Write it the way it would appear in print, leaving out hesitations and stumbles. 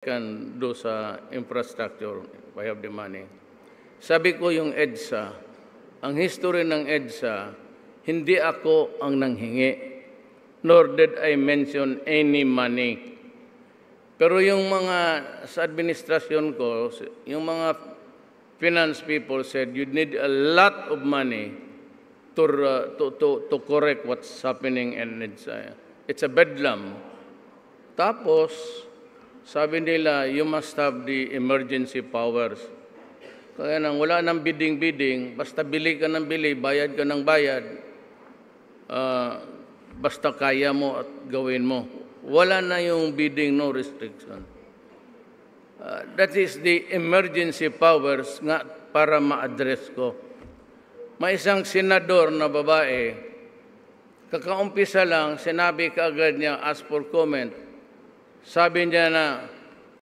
can do sa infrastructure if I have the money. Sabi ko yung EDSA, ang history ng EDSA, hindi ako ang nanghingi, nor did I mention any money. Pero yung mga sa administrasyon ko, yung mga finance people said you need a lot of money to correct what's happening in EDSA. It's a bedlam. Tapos, sabi nila, you must have the emergency powers. Kaya nang wala nang bidding-bidding, basta bili ka ng bili, bayad ka ng bayad, basta kaya mo at gawin mo. Wala na yung bidding, no restriction. That is the emergency powers nga para ma-address ko. May isang senador na babae, kakaumpisa lang, sinabi kaagad niya, ask for comment. Sabi niya na,